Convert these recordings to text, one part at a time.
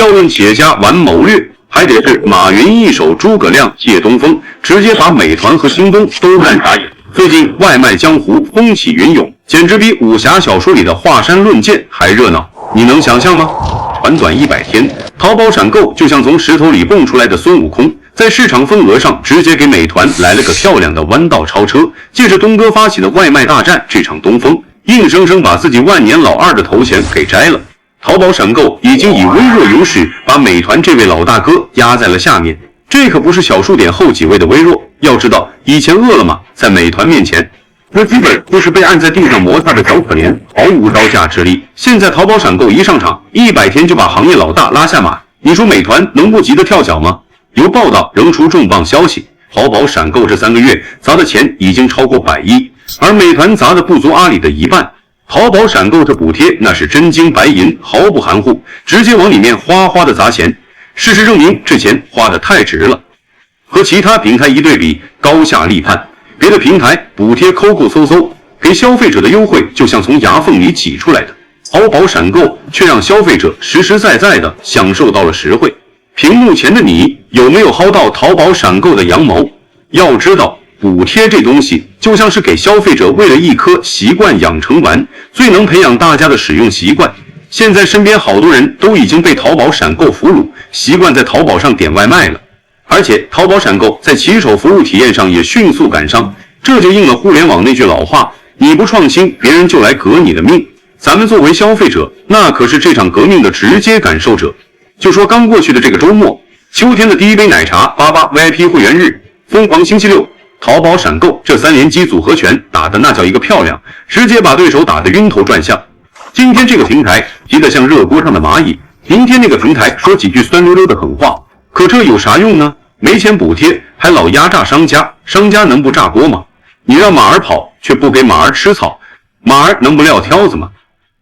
要论企业家玩谋略，还得是马云一手诸葛亮借东风，直接把美团和京东都干傻眼。最近外卖江湖风起云涌，简直比武侠小说里的华山论剑还热闹，你能想象吗？短短100天，淘宝闪购就像从石头里蹦出来的孙悟空，在市场份额上直接给美团来了个漂亮的弯道超车。借着东哥发起的外卖大战这场东风，硬生生把自己万年老二的头衔给摘了。淘宝闪购已经以微弱优势把美团这位老大哥压在了下面，这可不是小数点后几位的微弱。要知道，以前饿了么在美团面前，那基本就是被按在地上摩擦的小可怜，毫无招架之力。现在淘宝闪购一上场，100天就把行业老大拉下马，你说美团能不急得跳脚吗？有报道仍出重磅消息，淘宝闪购这3个月砸的钱已经超过100亿，而美团砸的不足阿里的一半。淘宝闪购这补贴那是真金白银，毫不含糊，直接往里面哗哗的砸钱。事实证明，这钱花得太值了。和其他平台一对比，高下立判。别的平台补贴抠抠搜搜，给消费者的优惠就像从牙缝里挤出来的，淘宝闪购却让消费者实实在在的享受到了实惠。屏幕前的你有没有薅到淘宝闪购的羊毛？要知道，补贴这东西就像是给消费者喂了一颗习惯养成丸，最能培养大家的使用习惯。现在身边好多人都已经被淘宝闪购俘虏，习惯在淘宝上点外卖了。而且淘宝闪购在骑手服务体验上也迅速赶上，这就应了互联网那句老话，你不创新，别人就来革你的命。咱们作为消费者，那可是这场革命的直接感受者。就说刚过去的这个周末，秋天的第一杯奶茶88 VIP 会员日，疯狂星期六，淘宝闪购这3连击组合拳打得那叫一个漂亮，直接把对手打得晕头转向。今天这个平台急得像热锅上的蚂蚁，明天那个平台说几句酸溜溜的狠话，可这有啥用呢？没钱补贴，还老压榨商家，商家能不炸锅吗？你让马儿跑，却不给马儿吃草，马儿能不撂挑子吗？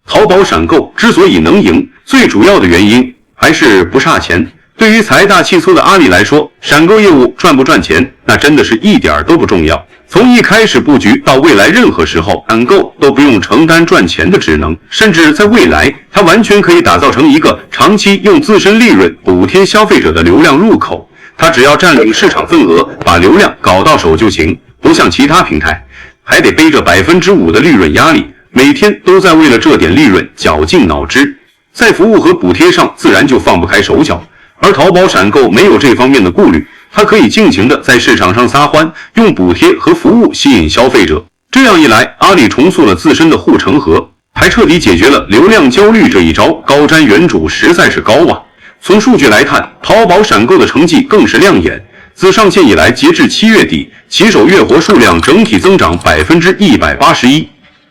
淘宝闪购之所以能赢，最主要的原因还是不差钱。对于财大气粗的阿里来说，闪购业务赚不赚钱，那真的是一点都不重要。从一开始布局到未来任何时候，闪购都不用承担赚钱的职能，甚至在未来，它完全可以打造成一个长期用自身利润补贴消费者的流量入口。它只要占领市场份额，把流量搞到手就行，不像其他平台，还得背着5%的利润压力，每天都在为了这点利润绞尽脑汁。在服务和补贴上自然就放不开手脚，而淘宝闪购没有这方面的顾虑，它可以尽情的在市场上撒欢，用补贴和服务吸引消费者。这样一来，阿里重塑了自身的护城河，还彻底解决了流量焦虑这一招，高瞻远瞩，实在是高啊！从数据来看，淘宝闪购的成绩更是亮眼。自上线以来，截至7月底，骑手月活数量整体增长181%，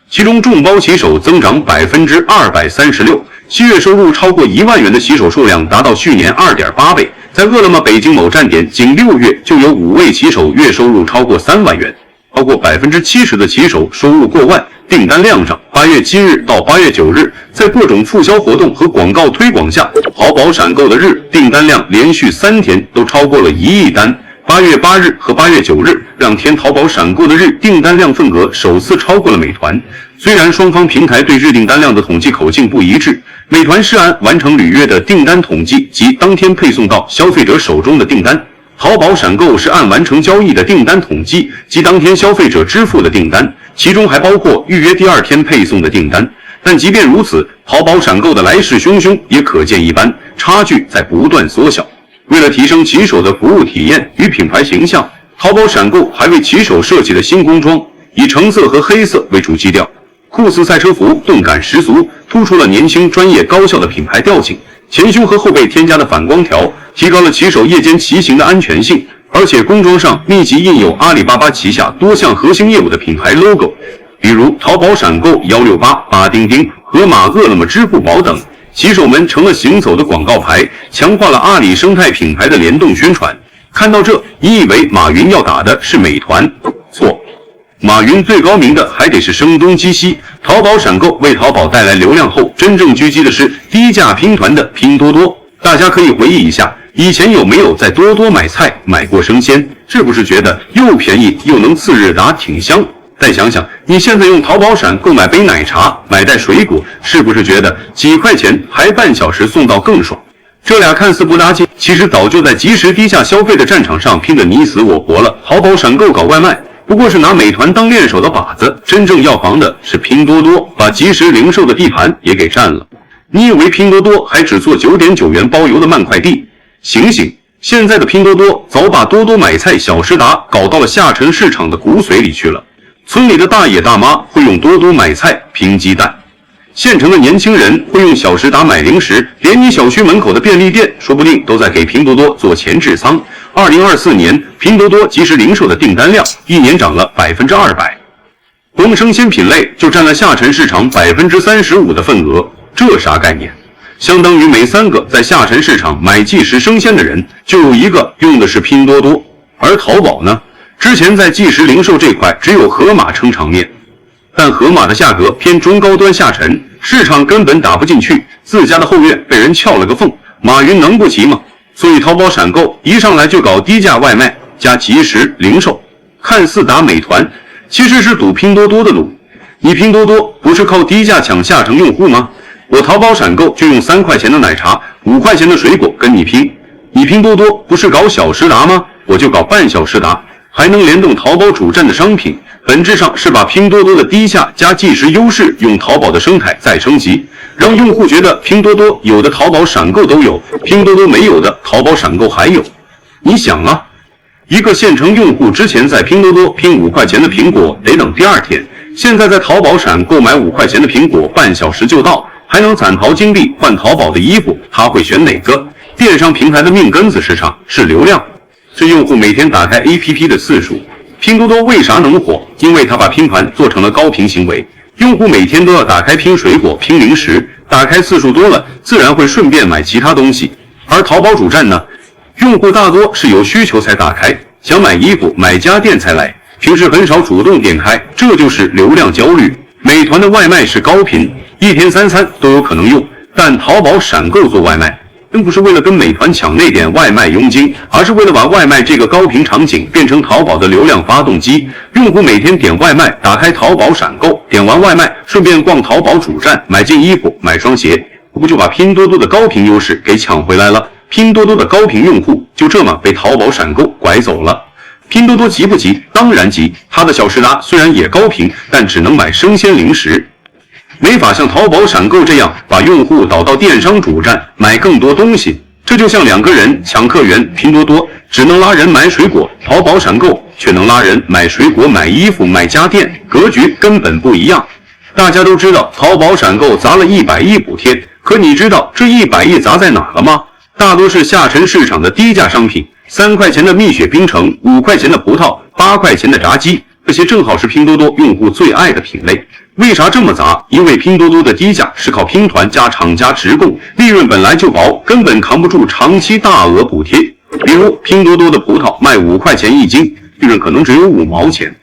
其中众包骑手增长236%，期月收入超过1万元的骑手数量达到去年2.8倍。在饿了么北京某站点，仅6月就有5位骑手月收入超过3万元，超过70%的骑手收入过万。订单量上，8月7日到8月9日，在各种促销活动和广告推广下，淘宝闪购的日订单量连续3天都超过了1亿单。8月8日和8月9日2天，淘宝闪购的日订单量份额首次超过了美团。虽然双方平台对日订单量的统计口径不一致，美团是按完成履约的订单统计及当天配送到消费者手中的订单，淘宝闪购是按完成交易的订单统计及当天消费者支付的订单，其中还包括预约第2天配送的订单。但即便如此，淘宝闪购的来势汹汹也可见一斑，差距在不断缩小。为了提升骑手的服务体验与品牌形象，淘宝闪购还为骑手设计了新工装，以橙色和黑色为主基调，酷似赛车服，动感十足，突出了年轻、专业、高效的品牌调性。前胸和后背添加的反光条，提高了骑手夜间骑行的安全性。而且工装上密集印有阿里巴巴旗下多项核心业务的品牌 logo， 比如淘宝闪购、168、八钉钉、盒马、饿了么、支付宝等。骑手们成了行走的广告牌，强化了阿里生态品牌的联动宣传。看到这，你以为马云要打的是美团？错，马云最高明的还得是声东击西。淘宝闪购为淘宝带来流量后，真正狙击的是低价拼团的拼多多。大家可以回忆一下，以前有没有在多多买菜买过生鲜？是不是觉得又便宜又能次日达，挺香？再想想，你现在用淘宝闪购买杯奶茶、买袋水果，是不是觉得几块钱还半小时送到更爽？这俩看似不搭界，其实早就在即时低价消费的战场上拼得你死我活了。淘宝闪购搞外卖，不过是拿美团当练手的靶子，真正要防的是拼多多，把即时零售的地盘也给占了。你以为拼多多还只做9.9元包邮的慢快递？醒醒！现在的拼多多早把多多买菜、小时达搞到了下沉市场的骨髓里去了。村里的大爷大妈会用多多买菜拼鸡蛋，县城的年轻人会用小时达买零食，连你小区门口的便利店说不定都在给拼多多做前置仓。2024年，拼多多即时零售的订单量一年涨了200%，光生鲜品类就占了下沉市场35%的份额，这啥概念？相当于每3个在下沉市场买即时生鲜的人，就有1个用的是拼多多。而淘宝呢，之前在即时零售这块只有盒马撑场面，但盒马的价格偏中高端下沉，市场根本打不进去，自家的后院被人撬了个缝，马云能不急吗？所以淘宝闪购一上来就搞低价外卖加即时零售，看似打美团，其实是赌拼多多的路。你拼多多不是靠低价抢下沉用户吗？我淘宝闪购就用3块钱的奶茶、5块钱的水果跟你拼。你拼多多不是搞小时达吗？我就搞半小时达，还能联动淘宝主站的商品，本质上是把拼多多的低价加即时优势用淘宝的生态再升级，让用户觉得拼多多有的淘宝闪购都有，拼多多没有的淘宝闪购还有。你想啊，一个县城用户之前在拼多多拼5块钱的苹果得等第2天，现在在淘宝闪购买5块钱的苹果半小时就到，还能攒淘金币换淘宝的衣服，他会选哪个？电商平台的命根子市场是流量，是用户每天打开 APP 的次数。拼多多为啥能火？因为它把拼盘做成了高频行为，用户每天都要打开拼水果、拼零食，打开次数多了，自然会顺便买其他东西。而淘宝主站呢，用户大多是有需求才打开，想买衣服、买家电才来，平时很少主动点开，这就是流量焦虑。美团的外卖是高频，一天3餐都有可能用，但淘宝闪购做外卖，并不是为了跟美团抢那点外卖佣金，而是为了把外卖这个高频场景变成淘宝的流量发动机。用户每天点外卖，打开淘宝闪购，点完外卖顺便逛淘宝主站，买件衣服、买双鞋，不就把拼多多的高频优势给抢回来了？拼多多的高频用户就这么被淘宝闪购拐走了。拼多多急不急？当然急。它的小时达虽然也高频，但只能买生鲜零食，没法像淘宝闪购这样把用户导到电商主站买更多东西。这就像2个人抢客源，拼多多只能拉人买水果，淘宝闪购却能拉人买水果、买衣服、买家电，格局根本不一样。大家都知道淘宝闪购砸了100亿补贴，可你知道这100亿砸在哪了吗？大多是下沉市场的低价商品，3块钱的蜜雪冰城，5块钱的葡萄，8块钱的炸鸡，这些正好是拼多多用户最爱的品类。为啥这么砸？因为拼多多的低价是靠拼团加厂家直供，利润本来就薄，根本扛不住长期大额补贴。比如拼多多的葡萄卖5块钱1斤，利润可能只有5毛钱。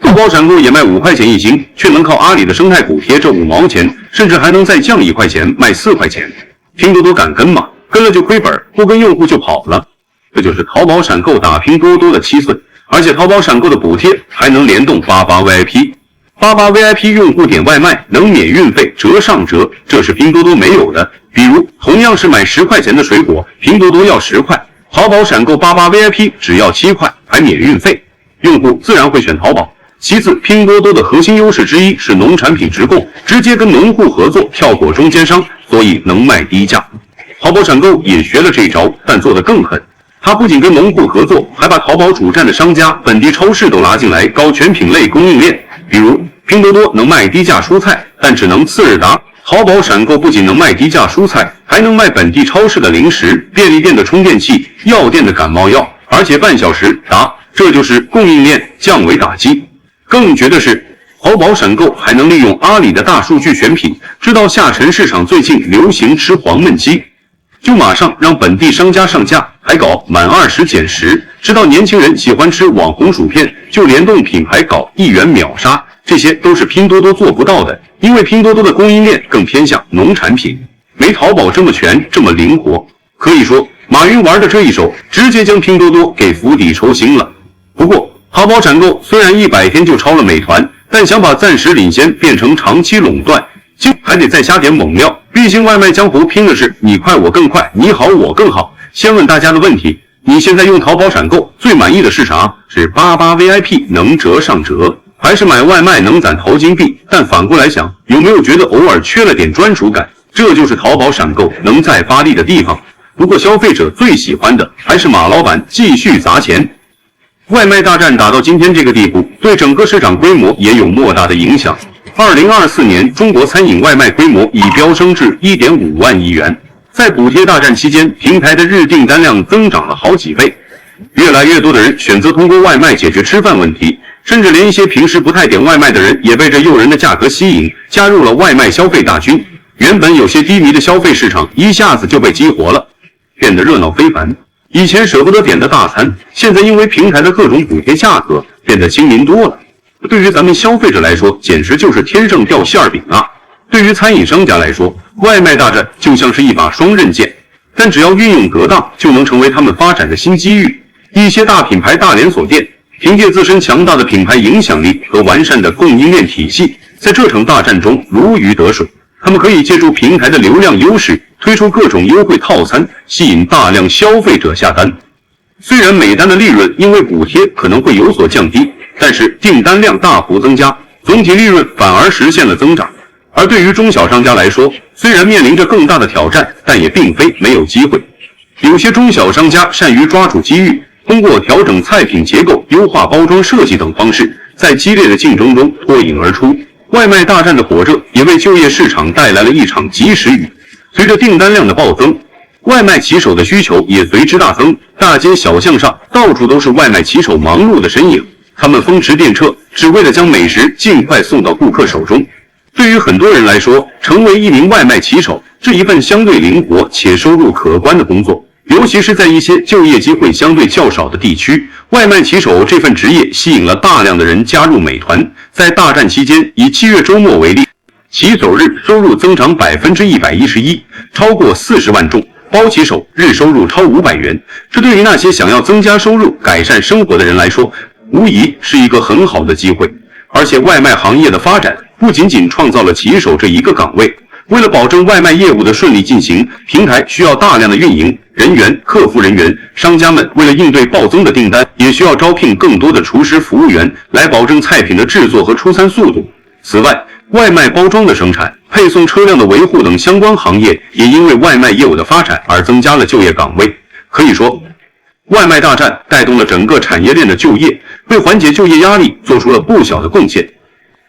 淘宝闪购也卖5块钱1斤，却能靠阿里的生态补贴这5毛钱，甚至还能再降1块钱，卖4块钱。拼多多敢跟吗？跟了就亏本，不跟用户就跑了。这就是淘宝闪购打拼多多的7岁，而且淘宝闪购的补贴还能联动88 VIP。88 VIP 用户点外卖能免运费，折上折，这是拼多多没有的。比如同样是买10块钱的水果，拼多多要10块，淘宝闪购88 VIP 只要7块，还免运费，用户自然会选淘宝。其次，拼多多的核心优势之一是农产品直供，直接跟农户合作，跳过中间商，所以能卖低价。淘宝闪购也学了这招，但做得更狠。它不仅跟农户合作，还把淘宝主站的商家、本地超市都拉进来，搞全品类供应链。比如拼多多能卖低价蔬菜，但只能次日达。淘宝闪购不仅能卖低价蔬菜，还能卖本地超市的零食、便利店的充电器、药店的感冒药，而且半小时达，这就是供应链降维打击。更绝的是，淘宝闪购还能利用阿里的大数据选品，知道下沉市场最近流行吃黄焖鸡，就马上让本地商家上架，还搞满20减10，知道年轻人喜欢吃网红薯片，就联动品牌搞1元秒杀。这些都是拼多多做不到的，因为拼多多的供应链更偏向农产品，没淘宝这么全这么灵活。可以说马云玩的这一手直接将拼多多给釜底抽薪了。不过淘宝闪购虽然100天就超了美团，但想把暂时领先变成长期垄断，还得再加点猛料，毕竟外卖江湖拼的是你快我更快，你好我更好。先问大家的问题，你现在用淘宝闪购最满意的是啥？是88 VIP 能折上折，还是买外卖能攒淘金币？但反过来想，有没有觉得偶尔缺了点专属感？这就是淘宝闪购能再发力的地方。不过消费者最喜欢的还是马老板继续砸钱。外卖大战打到今天这个地步，对整个市场规模也有莫大的影响。2024年，中国餐饮外卖规模已飙升至 1.5 万亿元。在补贴大战期间，平台的日订单量增长了好几倍，越来越多的人选择通过外卖解决吃饭问题，甚至连一些平时不太点外卖的人也被这诱人的价格吸引，加入了外卖消费大军。原本有些低迷的消费市场一下子就被激活了，变得热闹非凡。以前舍不得点的大餐，现在因为平台的各种补贴价格变得亲民多了。对于咱们消费者来说，简直就是天上掉馅饼啊！对于餐饮商家来说，外卖大战就像是一把双刃剑，但只要运用得当，就能成为他们发展的新机遇。一些大品牌、大连锁店凭借自身强大的品牌影响力和完善的供应链体系，在这场大战中如鱼得水。他们可以借助平台的流量优势，推出各种优惠套餐，吸引大量消费者下单。虽然每单的利润因为补贴可能会有所降低，但是订单量大幅增加，总体利润反而实现了增长。而对于中小商家来说，虽然面临着更大的挑战，但也并非没有机会。有些中小商家善于抓住机遇，通过调整菜品结构、优化包装设计等方式，在激烈的竞争中脱颖而出。外卖大战的火热也为就业市场带来了一场及时雨。随着订单量的暴增，外卖骑手的需求也随之大增，大街小巷上到处都是外卖骑手忙碌的身影。他们风驰电掣，只为了将美食尽快送到顾客手中。对于很多人来说，成为一名外卖骑手是一份相对灵活且收入可观的工作，尤其是在一些就业机会相对较少的地区，外卖骑手这份职业吸引了大量的人加入美团。在大战期间，以7月周末为例，骑手日收入增长 111%， 超过40万众，包骑手日收入超500元。这对于那些想要增加收入、改善生活的人来说，无疑是一个很好的机会。而且外卖行业的发展不仅仅创造了骑手这一个岗位，为了保证外卖业务的顺利进行，平台需要大量的运营人员、客服人员，商家们为了应对暴增的订单，也需要招聘更多的厨师、服务员，来保证菜品的制作和出餐速度。此外，外卖包装的生产、配送车辆的维护等相关行业，也因为外卖业务的发展而增加了就业岗位。可以说，外卖大战带动了整个产业链的就业，为缓解就业压力做出了不小的贡献。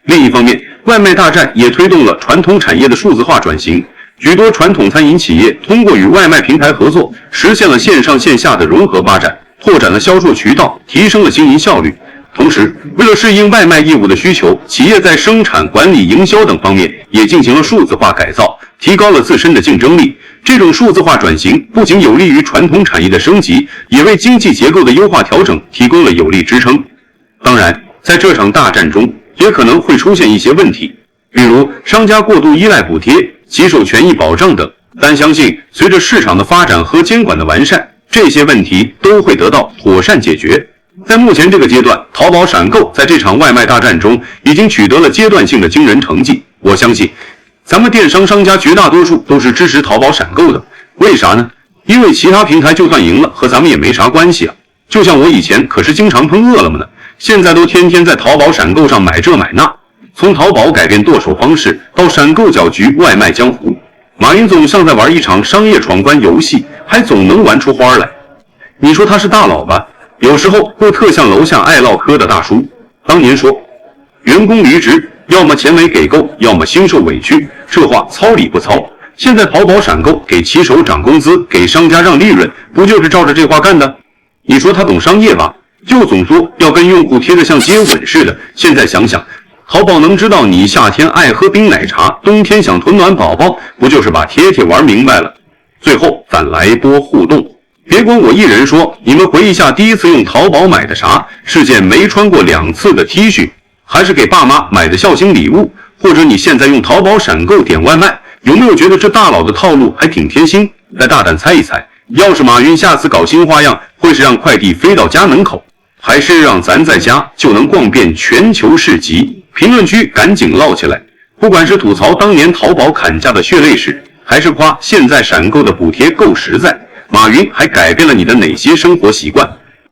另一方面，外卖大战也推动了传统产业的数字化转型。许多传统餐饮企业通过与外卖平台合作，实现了线上线下的融合发展，拓展了销售渠道，提升了经营效率。同时，为了适应外卖业务的需求，企业在生产、管理、营销等方面也进行了数字化改造，提高了自身的竞争力。这种数字化转型不仅有利于传统产业的升级，也为经济结构的优化调整提供了有力支撑。当然，在这场大战中，也可能会出现一些问题，比如商家过度依赖补贴、骑手权益保障等，但相信随着市场的发展和监管的完善，这些问题都会得到妥善解决。在目前这个阶段，淘宝闪购在这场外卖大战中已经取得了阶段性的惊人成绩。我相信，咱们电商商家绝大多数都是支持淘宝闪购的。为啥呢？因为其他平台就算赢了，和咱们也没啥关系啊。就像我以前可是经常喷饿了么呢，现在都天天在淘宝闪购上买这买那。从淘宝改变剁手方式到闪购搅局外卖江湖，马云总像在玩一场商业闯关游戏，还总能玩出花来。你说他是大佬吧？有时候又特像楼下爱唠嗑的大叔。当年说，员工离职，要么钱没给够，要么心受委屈，这话糙理不糙？现在淘宝闪购给骑手涨工资，给商家让利润，不就是照着这话干的？你说他懂商业吧？就总说要跟用户贴得像接吻似的。现在想想，淘宝能知道你夏天爱喝冰奶茶，冬天想囤暖宝宝，不就是把贴贴玩明白了？最后咱来波互动，别管我一人说，你们回忆下第一次用淘宝买的啥？是件没穿过2次的 T 恤，还是给爸妈买的孝心礼物？或者你现在用淘宝闪购点外卖，有没有觉得这大佬的套路还挺贴心？来大胆猜一猜，要是马云下次搞新花样，会是让快递飞到家门口，还是让咱在家就能逛遍全球市集？评论区赶紧唠起来！不管是吐槽当年淘宝砍价的血泪史，还是夸现在闪购的补贴够实在，马云还改变了你的哪些生活习惯？